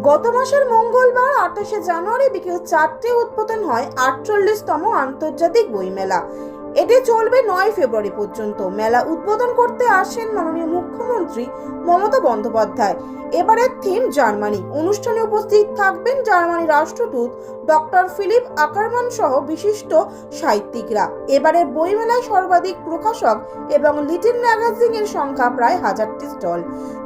গত মাসের মঙ্গলবার ২৮শে জানুয়ারি বিকেল ৪টায় উদ্বোধন হয় ৪৮তম আন্তর্জাতিক বইমেলা। এটি চলবে ৯ ফেব্রুয়ারি পর্যন্ত। মেলা উদ্বোধন করতে আসেন মাননীয় মুখ্যমন্ত্রী মমতা বন্দ্যোপাধ্যায়। এবারের থিম জার্মানি। অনুষ্ঠানে উপস্থিত থাকবেন জার্মানির রাষ্ট্রদূত ডক্টর ফিলিপ আকারমান সহ বিশিষ্ট সাহিত্যিকরা। এবারের বইমেলায় সর্বাধিক প্রকাশক এবং লিটিল ম্যাগাজিনের সংখ্যা প্রায় ১০০০টি স্টল।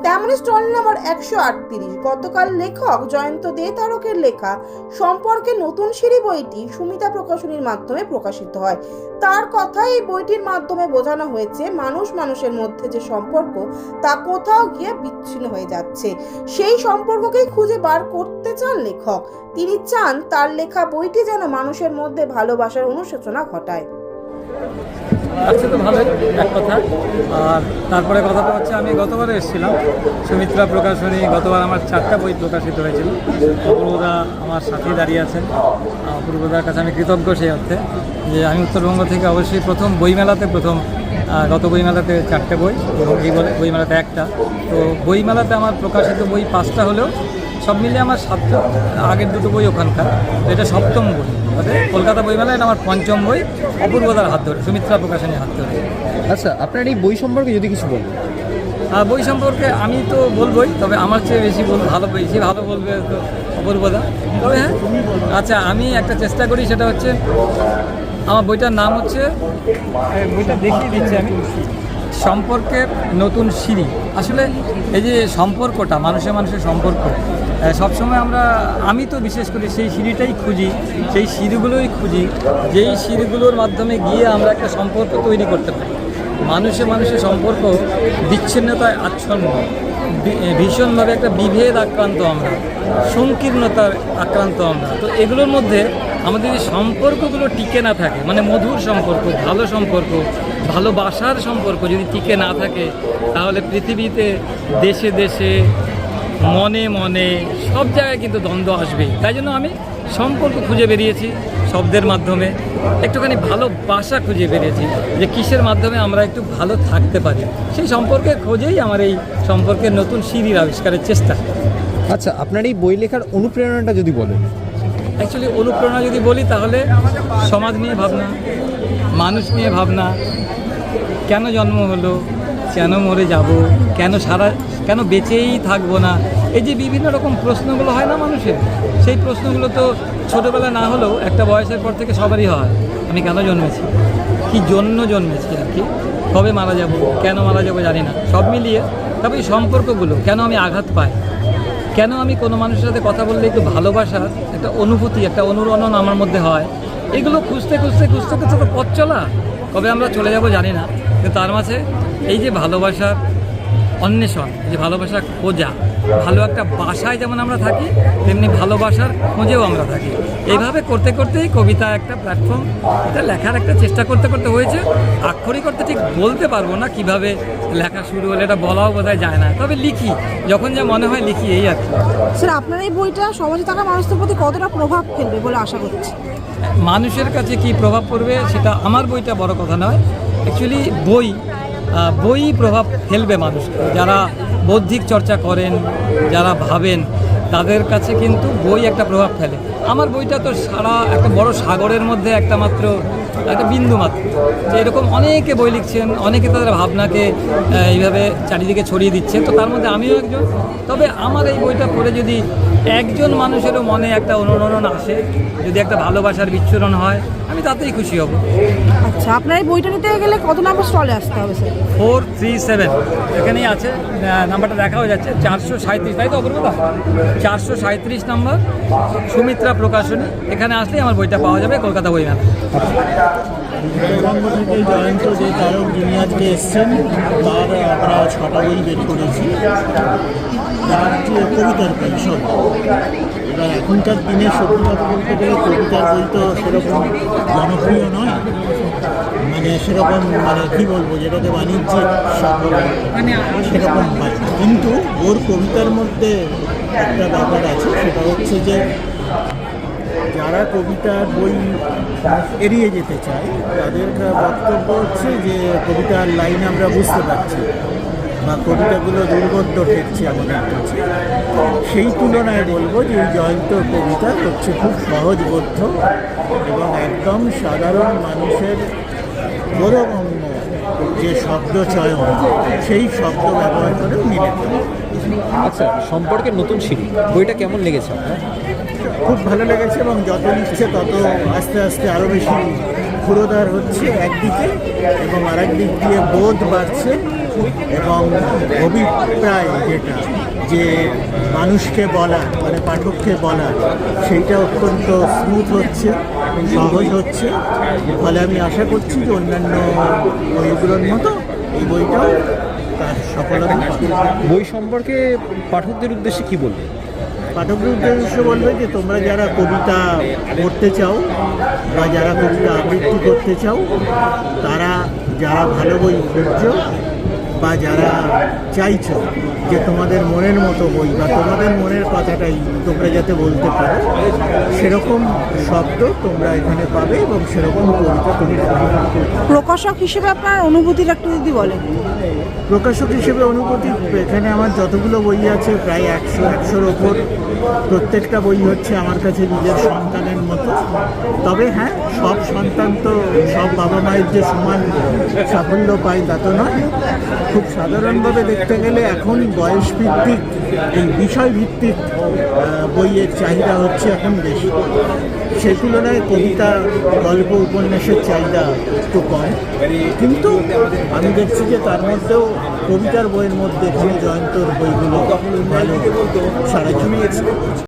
তেমনি স্টল নম্বর ১৩৮। গতকাল লেখক জয়ন্ত দে তারকের লেখা সম্পর্কে নতুন সিঁড়ি বইটি সুমিতা প্রকাশনীর মাধ্যমে প্রকাশিত হয়। তার কথায় এই বইটির মাধ্যমে বোঝানো হয়েছে মানুষ মানুষের মধ্যে যে সম্পর্ক তা কোথাও গিয়ে বিচ্ছিন্ন হয়ে যাচ্ছে, সেই সম্পর্ককেই খুঁজে বার করতে চান লেখক। তিনি চান তার লেখা বইটি যেন মানুষের মধ্যে ভালোবাসার অনুশোচনা ঘটায়। আচ্ছা, তো ভালোই এক কথা। আর তারপরে কথাটা হচ্ছে, আমি গতবারে এসেছিলাম সুমিত্রা প্রকাশনী। গতবার আমার 4টা বই প্রকাশিত হয়েছিল। অপূর্বদা আমার সাথে দাঁড়িয়ে আছেন। অপূর্বদার কাছে আমি কৃতজ্ঞ সেই অর্থে যে আমি উত্তরবঙ্গ থেকে অবশ্যই প্রথম বইমেলাতে গত বইমেলাতে 4টে বই এবং এই বইমেলাতে 1টা। তো বইমেলাতে আমার প্রকাশিত বই 5টা হলেও সব মিলিয়ে আমার 7টা, আগের 2টো বই ওখানকার। তো এটা 7ম বই। কলকাতা বইমেলা এটা আমার 5ম বই, অপূর্বদার হাত ধরে, সুমিত্রা প্রকাশনীর হাত ধরে। আচ্ছা, আপনার এই বই সম্পর্কে যদি কিছু বলেন। বই সম্পর্কে আমি তো বলবই, তবে আমার চেয়ে বেশি ভালো বলবে তো অপূর্বদা। তবে হ্যাঁ, আচ্ছা, আমি একটা চেষ্টা করি, সেটা হচ্ছে আমার বইটার নাম হচ্ছে, বইটা দেখিয়ে দিচ্ছি আমি, সম্পর্কের নতুন সিঁড়ি। আসলে এই যে সম্পর্কটা, মানুষের সম্পর্ক, সবসময় আমি তো বিশেষ করে সেই সিঁড়িটাই খুঁজি, সেই সিঁড়িগুলোই খুঁজি, যেই সিঁড়িগুলোর মাধ্যমে গিয়ে আমরা একটা সম্পর্ক তৈরি করতে পারি। মানুষের সম্পর্ক বিচ্ছিন্নতায় আচ্ছন্ন, ভীষণভাবে একটা বিভেদ আক্রান্ত আমরা, সংকীর্ণতার আক্রান্ত আমরা। তো এগুলোর মধ্যে আমাদের যে সম্পর্কগুলো টিকে না থাকে, মানে মধুর সম্পর্ক, ভালো সম্পর্ক, ভালোবাসার সম্পর্ক যদি টিকে না থাকে, তাহলে পৃথিবীতে দেশে দেশে, মনে মনে, সব জায়গায় কিন্তু দ্বন্দ্ব আসবে। তাই জন্য আমি সম্পর্ক খুঁজে বেরিয়েছি শব্দের মাধ্যমে, একটুখানি ভালোবাসা খুঁজে বেরিয়েছি যে কিসের মাধ্যমে আমরা একটু ভালো থাকতে পারি। সেই সম্পর্কের খোঁজেই আমার এই সম্পর্কের নতুন সিঁড়ির আবিষ্কারের চেষ্টা। আচ্ছা, আপনার এই বই লেখার অনুপ্রেরণাটা যদি বলেন। অ্যাকচুয়ালি অনুপ্রেরণা যদি বলি, তাহলে সমাজ নিয়ে ভাবনা, মানুষ নিয়ে ভাবনা, কেন জন্ম হলো, কেন মরে যাব, কেন বেঁচেই থাকবো না, এই যে বিভিন্ন রকম প্রশ্নগুলো হয় না মানুষের, সেই প্রশ্নগুলো তো ছোটোবেলা না হলেও একটা বয়সের পর থেকে সবারই হয়। আমি কেন জন্মেছি, কী জন্য জন্মেছি, আর কি কবে মারা যাব, কেন মারা যাবো জানি না, সব মিলিয়ে। তবে এই সম্পর্কগুলো কেন আমি আঘাত পাই, কেন আমি কোনো মানুষের সাথে কথা বললে একটু ভালোবাসার একটা অনুভূতি, একটা অনুরণন আমার মধ্যে হয়, এগুলো খুঁজতে তো পথ চলা, কবে আমরা চলে যাব জানি না। কিন্তু তার মাঝে এই যে ভালোবাসার অন্বেষণ, যে ভালোবাসার খোঁজা, ভালো একটা বাসায় যেমন আমরা থাকি, তেমনি ভালোবাসার খোঁজেও আমরা থাকি। এইভাবে করতেই কবিতা একটা প্ল্যাটফর্ম, এটা লেখার একটা চেষ্টা করতে হয়েছে। আক্ষরিক করতে ঠিক বলতে পারবো না কিভাবে লেখা শুরু হলে, এটা বলাও বোধহয় যায় না, তবে লিখি, যখন যা মনে হয় লিখি, এই আর কি। স্যার, আপনার এই বইটা সমাজে থাকা মানুষদের প্রতি কতটা প্রভাব ফেলবে বলে আশা করছি? মানুষের কাছে কি প্রভাব পড়বে সেটা আমার বইটা বড় কথা নয়। অ্যাকচুয়ালি বই প্রভাব ফেলবে মানুষকে। যারা বৌদ্ধিক চর্চা করেন, যারা ভাবেন, তাদের কাছে কিন্তু বই একটা প্রভাব ফেলে। আমার বইটা তো সারা একটা বড় সাগরের মধ্যে একটা বিন্দু মাত্র। যে এরকম অনেকে বই লিখছেন, অনেকে তাদের ভাবনাকে এইভাবে চারিদিকে ছড়িয়ে দিচ্ছেন, তো তার মধ্যে আমিও একজন। তবে আমার এই বইটা পড়ে যদি একজন মানুষেরও মনে একটা অনুরণন আসে, যদি একটা ভালোবাসার বিচ্ছুরণ হয়, আমি তাতেই খুশি হব। আচ্ছা, আপনার এই বইটা নিতে গেলে কত নম্বর স্টলে আসতে হবে স্যার? 437 এখানেই আছে, নাম্বারটা দেখাও যাচ্ছে, 437, তাই তো অপূর্বদা? 437 নম্বর, সুমিত্রা প্রকাশনী। এখানে আসলেই আমার বইটা পাওয়া যাবে, কলকাতা বইমেলা। উত্তরবঙ্গ থেকে জয়ন্ত যে তারক যিনি আজকে এসছেন, তার আমরা 6টা বই বের করেছি। তার যে কবিতার বই সব, এবার এখনকার দিনে সত্যি কথা বলতে গেলে কবিতার বই তো সেরকম জনপ্রিয় নয়, সেরকম কী বলবো, যেটাকে বাণিজ্যিক সেরকম হয়। কিন্তু ওর কবিতার মধ্যে একটা ব্যাপার আছে, সেটা হচ্ছে যে যারা কবিতার বই এড়িয়ে যেতে চায়, তাদের বক্তব্য হচ্ছে যে কবিতার লাইন আমরা বুঝতে পারছি, বা কবিতাগুলো দুর্বোধ্য ঠেকছে আমাদের কাছে, সেই তুলনায় বলবো যে এই জয়ন্তর কবিতা হচ্ছে খুব সহজবোধ্য এবং একদম সাধারণ মানুষের বোধগম্য যে শব্দ চয়ন, সেই শব্দ ব্যবহার করে উনি লেখেন। আচ্ছা, সম্পর্কের নতুন সিঁড়ি বইটা কেমন লেগেছে আপনার? খুব ভালো লেগেছে এবং যত লিখছে তত আস্তে আস্তে আরও বেশি পুরোদার হচ্ছে একদিকে, এবং আরেক দিক দিয়ে বোধ বাড়ছে এবং অভিপ্রায় যেটা যে মানুষকে বলা মানে পাঠককে বলা, সেইটা অত্যন্ত স্মুথ হচ্ছে, সহজ হচ্ছে। ফলে আমি আশা করছি যে অন্যান্য বইগুলোর মতো এই বইটাও তার সফলতা পাবে। বই সম্পর্কে পাঠকদের উদ্দেশ্যে কি বলবে? পাঠকদের উদ্দেশ্যে বলবে যে তোমরা যারা কবিতা পড়তে চাও বা যারা কবিতা আবৃত্তি করতে চাও, তারা যারা ভালো বই খুঁজছো বা যারা চাইছো যে তোমাদের মনের মতো বই বা তোমাদের মনের কথাটাই তোমরা যাতে বলতে পারো, সেরকম শব্দ তোমরা এখানে পাবে এবং সেরকম কবিতা তুমি পাবে। প্রকাশক হিসেবে আপনার অনুভূতিটা একটু যদি বলেন। প্রকাশক হিসেবে অনুভূতি, এখানে আমার যতগুলো বই আছে প্রায় 100-100-র ওপর, প্রত্যেকটা বই হচ্ছে আমার কাছে নিজের সন্তানের মতো। তবে হ্যাঁ, সব সন্তান তো সব বাবা মায়ের যে সমান সাফল্য পায় তা তো নয়। খুব সাধারণভাবে দেখতে গেলে এখন বয়সভিত্তিক এই বিষয়ভিত্তিক বইয়ের চাহিদা হচ্ছে এখন বেশি। সেই তুলনায় কবিতা, গল্প, উপন্যাসের চাহিদা একটু কম, কিন্তু আমি দেখছি যে তার মধ্যেও কবিতার বইয়ের মধ্যে এখানে জয়ন্তর বইগুলো ভালো সাড়া জমিয়েছে।